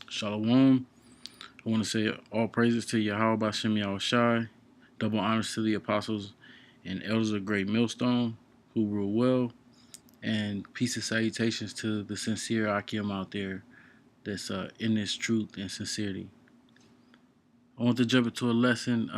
Shalom. I want to say all praises to Yahweh Bashem Yahushai, double honors to the apostles and elders of Great Millstone who rule well, and peace and salutations to the sincere Akim out there that's in this truth and sincerity. I want to jump into a lesson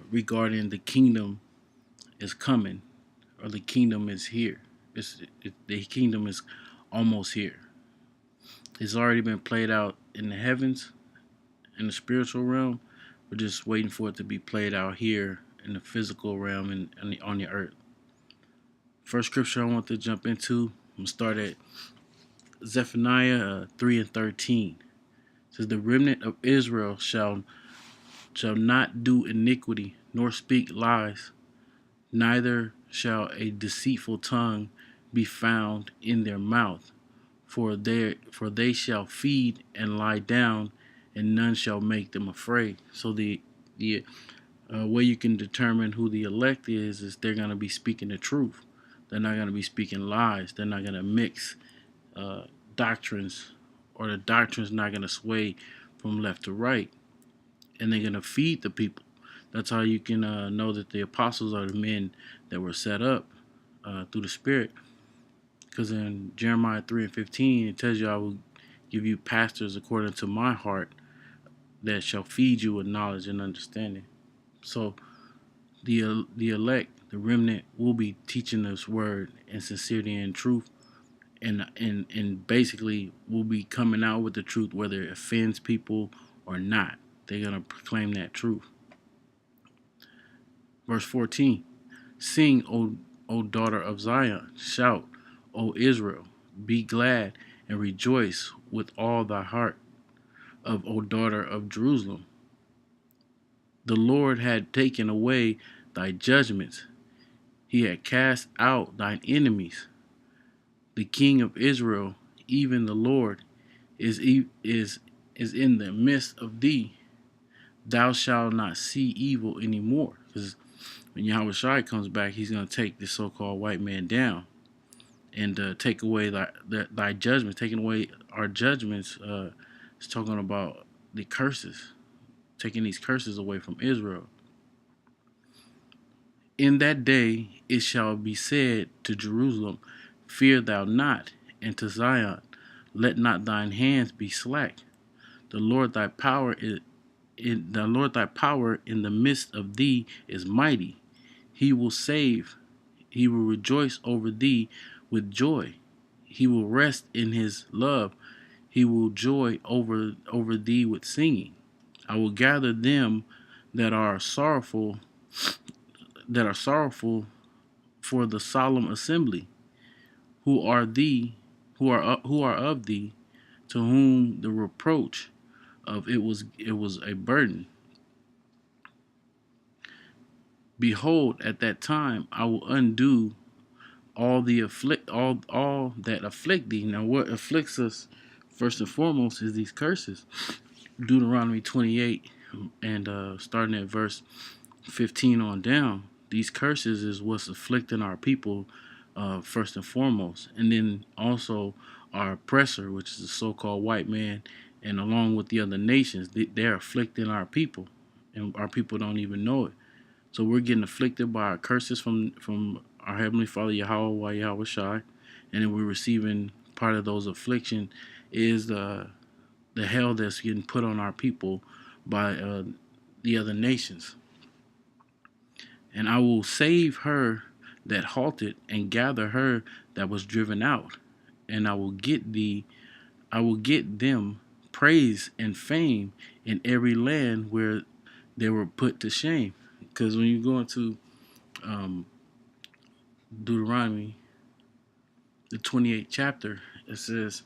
regarding the kingdom is coming, or the kingdom is here. The kingdom is almost here. It's already been played out in the heavens, in the spiritual realm. We're just waiting for it to be played out here in the physical realm and on the earth. First scripture I want to jump into, I'm going to start at Zephaniah 3 and 13. It says, the remnant of Israel shall not do iniquity, nor speak lies, neither shall a deceitful tongue be found in their mouth. For they shall feed and lie down, and none shall make them afraid. So the way you can determine who the elect is they're going to be speaking the truth. They're not going to be speaking lies. They're not going to mix uh, doctrines, or the doctrine's not going to sway from left to right. And they're going to feed the people. That's how you can know that the apostles are the men that were set up through the Spirit. Because in Jeremiah 3 and 15, it tells you, I will give you pastors according to my heart that shall feed you with knowledge and understanding. So the elect, the remnant, will be teaching this word in sincerity and truth, and basically will be coming out with the truth whether it offends people or not. They're gonna proclaim that truth. Verse 14: Sing, O daughter of Zion, shout, O Israel, be glad and rejoice with all thy heart, O daughter of Jerusalem. The Lord had taken away thy judgments, he had cast out thine enemies. The King of Israel, even the Lord, is in the midst of thee. Thou shalt not see evil anymore. Because when Yahweh Shai comes back, he's going to take this so-called white man down and take away thy judgments. Taking away our judgments is talking about the curses, taking these curses away from Israel. In that day it shall be said to Jerusalem, fear thou not, and to Zion, let not thine hands be slack. The Lord thy power in the midst of thee is mighty. He will save, he will rejoice over thee with joy. He will rest in his love. He will joy over thee with singing. I will gather them that are sorrowful for the solemn assembly, who are of thee, to whom the reproach of it was a burden. Behold, at that time I will undo all that afflict thee. Now, what afflicts us first and foremost is these curses. Deuteronomy 28 and starting at verse 15 on down. These curses is what's afflicting our people first and foremost, and then also our oppressor, which is the so-called white man, and along with the other nations, they're afflicting our people, and our people don't even know it. So we're getting afflicted by our curses from our Heavenly Father, Yahweh Yahweh Shai, and then we're receiving part of those affliction is the hell that's getting put on our people by the other nations. And I will save her that halted, and gather her that was driven out, and I will get them praise and fame in every land where they were put to shame. Because when you go into Deuteronomy, the 28th chapter, it says,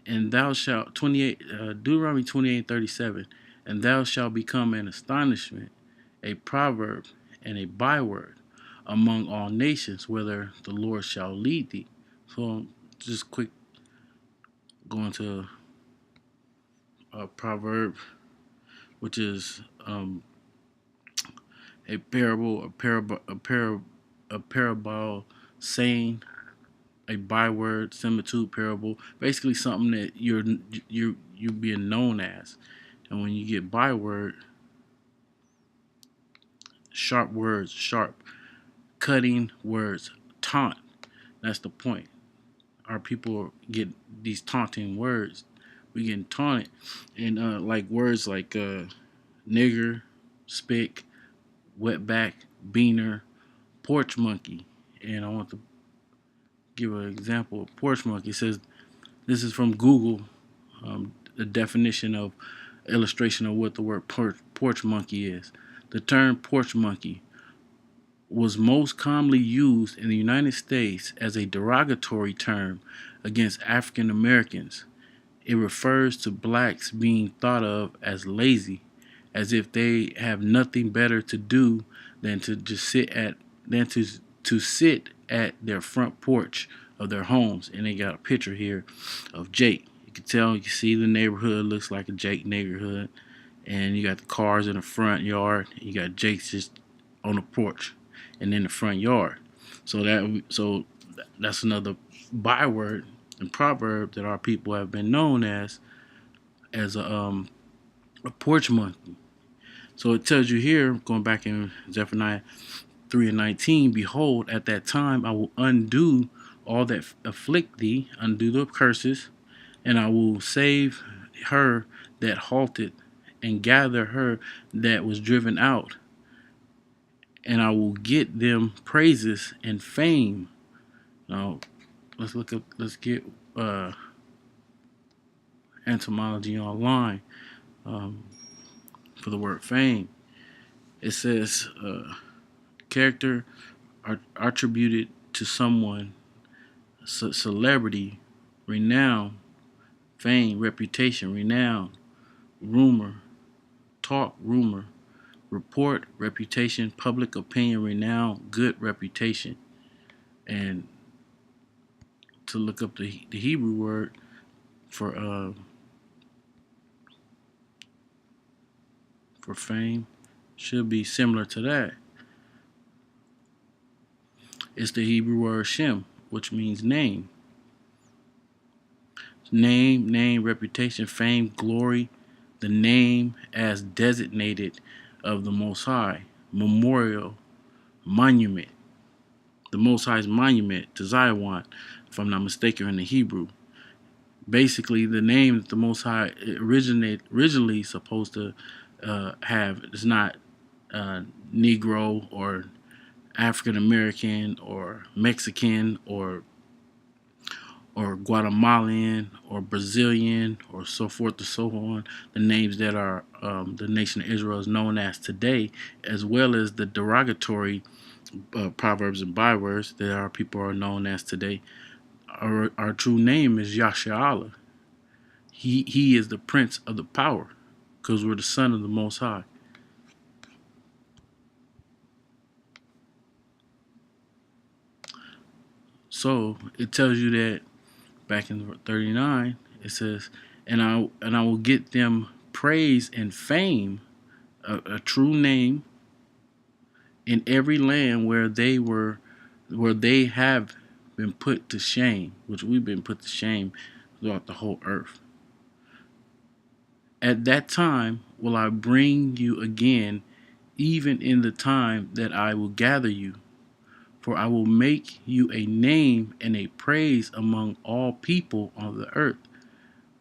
and thou shalt, Deuteronomy 28:37, and thou shalt become an astonishment, a proverb, and a byword among all nations, whither the Lord shall lead thee. So just quick going to a proverb, which is a parable saying, a byword, similitude, parable, basically something that you're being known as. And when you get byword, sharp words, sharp, cutting words, taunt. That's the point. Our people get these taunting words. We getting taunted, and like words like nigger, spick, wetback, beaner, porch monkey. And I want to give an example of porch monkey. It says this is from Google. The definition of illustration of what the word porch monkey is. The term porch monkey was most commonly used in the United States as a derogatory term against African Americans. It refers to blacks being thought of as lazy, as if they have nothing better to do than to just sit at their front porch of their homes. And they got a picture here of Jake. You can tell, you can see the neighborhood looks like a Jake neighborhood, and you got the cars in the front yard. You got Jake just on the porch and in the front yard. That's another byword and proverb that our people have been known as a porch monkey. So it tells you here, going back in Zephaniah 3:19, behold, at that time I will undo all that afflict thee, undo the curses, and I will save her that halted, and gather her that was driven out, and I will get them praises and fame. Now, let's get etymology online for the word fame. It says character attributed to someone, celebrity, renown, fame, reputation, renown, rumor, talk, rumor, report, reputation, public opinion, renown, good reputation. And to look up the Hebrew word for fame should be similar to that. It's the Hebrew word shem, which means name. Name, reputation, fame, glory, the name as designated of the Most High, memorial, monument. The Most High's monument to Zion, if I'm not mistaken, in the Hebrew. Basically, the name that the Most High originally supposed to have is not Negro or African American or Mexican or Guatemalan or Brazilian or so forth and so on, the names that are the nation of Israel is known as today, as well as the derogatory proverbs and bywords that our people are known as today. Our true name is Yasharahla. He is the Prince of the Power, because we're the Son of the Most High. So it tells you that back in 39, it says, and I will get them praise and fame, a true name, in every land where they have been put to shame, which we've been put to shame throughout the whole earth. At that time will I bring you again, even in the time that I will gather you. For I will make you a name and a praise among all people on the earth.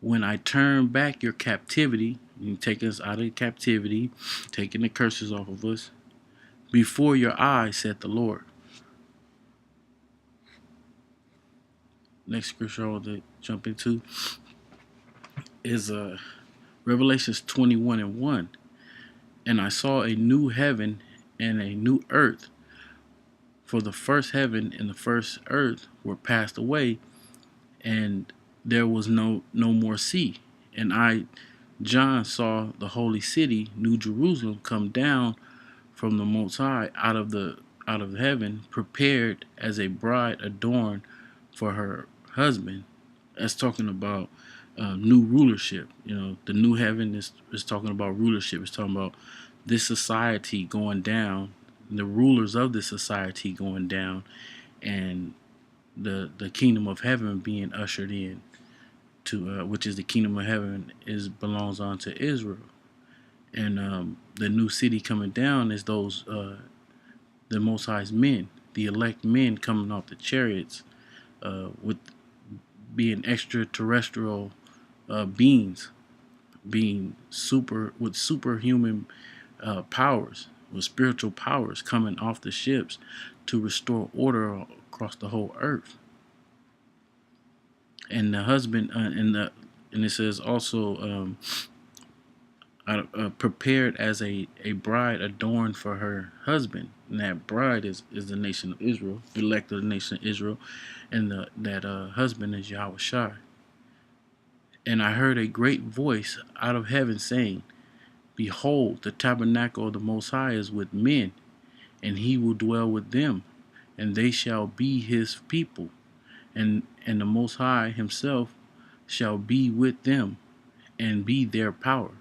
When I turn back your captivity, you take us out of captivity, taking the curses off of us, before your eyes, said the Lord. Next scripture I want to jump into is Revelations 21:1. And I saw a new heaven and a new earth, for the first heaven and the first earth were passed away, and there was no more sea. And I, John, saw the holy city, New Jerusalem, come down from the Most High out of heaven, prepared as a bride adorned for her husband. That's talking about new rulership. The new heaven is talking about rulership. It's talking about this society going down, the rulers of this society going down, and the kingdom of heaven being ushered in to which is the kingdom of heaven is belongs unto Israel, and the new city coming down is those the Most High's men, the elect men coming off the chariots with being extraterrestrial beings, being superhuman powers, with spiritual powers coming off the ships to restore order across the whole earth. And the husband and it says also prepared as a bride adorned for her husband. And that bride is the nation of Israel, elect of the nation of Israel, and that husband is Yahweh Shai. And I heard a great voice out of heaven saying, Behold, the tabernacle of the Most High is with men, and he will dwell with them, and they shall be his people, and the Most High himself shall be with them, and be their power.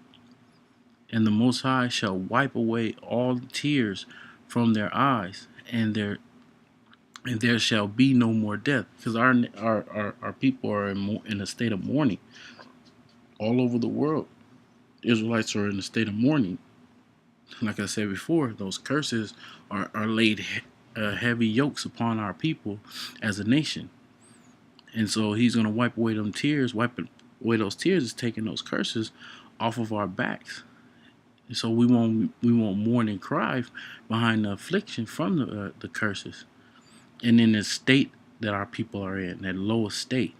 And the Most High shall wipe away all tears from their eyes, and there shall be no more death. Because our people are in a state of mourning all over the world. Israelites are in a state of mourning. Like I said before, those curses are laid heavy yokes upon our people as a nation. And so he's going to wipe away them tears. Wiping away those tears is taking those curses off of our backs. And so we won't mourn and cry behind the affliction from the curses. And in the state that our people are in, that lowest state,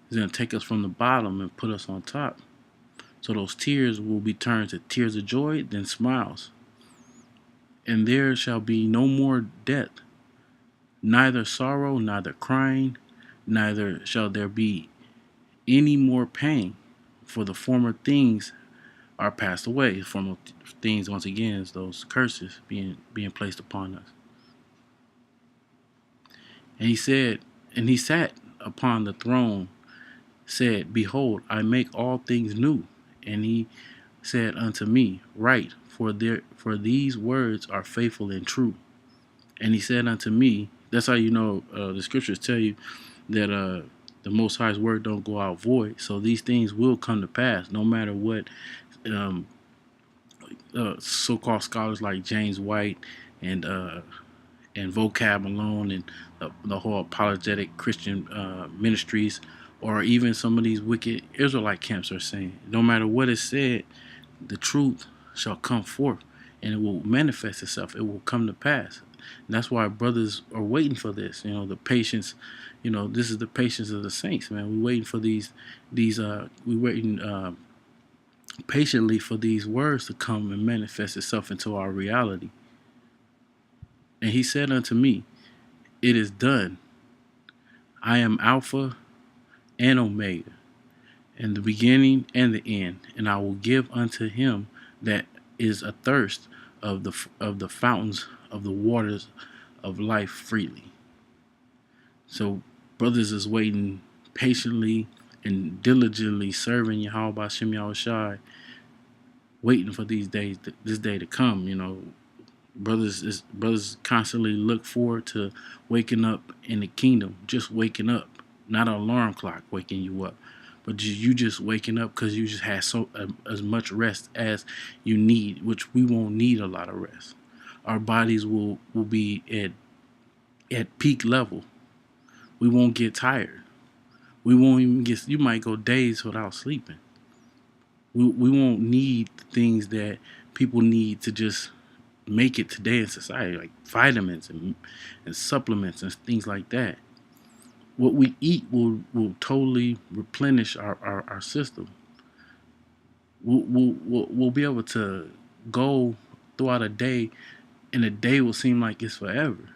he's going to take us from the bottom and put us on top. So those tears will be turned to tears of joy, then smiles. And there shall be no more death, neither sorrow, neither crying, neither shall there be any more pain, for the former things are passed away. The former things, once again, is those curses being placed upon us. And he said, and he sat upon the throne, said, Behold, I make all things new. And he said unto me, Write, for these words are faithful and true. And he said unto me, that's how you know the scriptures tell you that the Most High's word don't go out void. So these things will come to pass, no matter what so-called scholars like James White and Vocab Malone and the whole apologetic Christian ministries, or even some of these wicked Israelite camps are saying. No matter what is said, the truth shall come forth, and it will manifest itself. It will come to pass. And that's why brothers are waiting for this. You know, the patience. You know, this is the patience of the saints, man. We're waiting for we're waiting patiently for these words to come and manifest itself into our reality. And he said unto me, It is done. I am Alpha and Omega, and the beginning and the end, and I will give unto him that is athirst of the fountains of the waters of life freely. So brothers is waiting patiently and diligently serving Yahweh B'Shem Yahweh Shai, waiting for this day to come. You know, brothers constantly look forward to waking up in the kingdom, just waking up, not an alarm clock waking you up, but you just waking up because you just had as much rest as you need, which we won't need a lot of rest. Our bodies will be at peak level. We won't get tired. We won't even you might go days without sleeping. We won't need the things that people need to just make it today in society, like vitamins and supplements and things like that. What we eat will totally replenish our system. We'll be able to go throughout a day, and a day will seem like it's forever.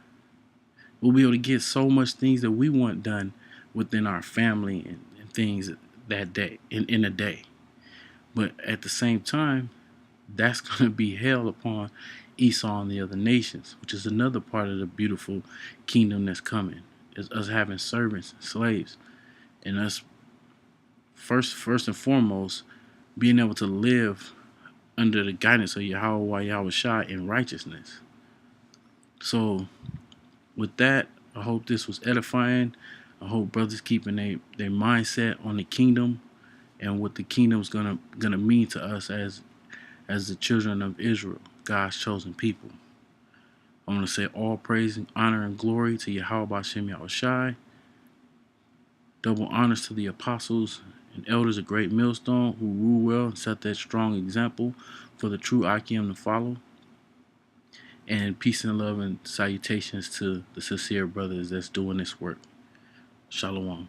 We'll be able to get so much things that we want done within our family and things that day, in a day. But at the same time, that's going to be hell upon Esau and the other nations, which is another part of the beautiful kingdom that's coming. Is us having servants and slaves, and us first and foremost being able to live under the guidance of Yahweh Shai in righteousness. So with that, I hope this was edifying. I hope brothers keeping their mindset on the kingdom and what the kingdom's gonna mean to us as the children of Israel, God's chosen people. I want to say all praise and honor and glory to Yahweh Bashem Yahushai. Double honors to the apostles and elders of Great Millstone who rule well and set that strong example for the true Akim to follow. And peace and love and salutations to the sincere brothers that's doing this work. Shalom.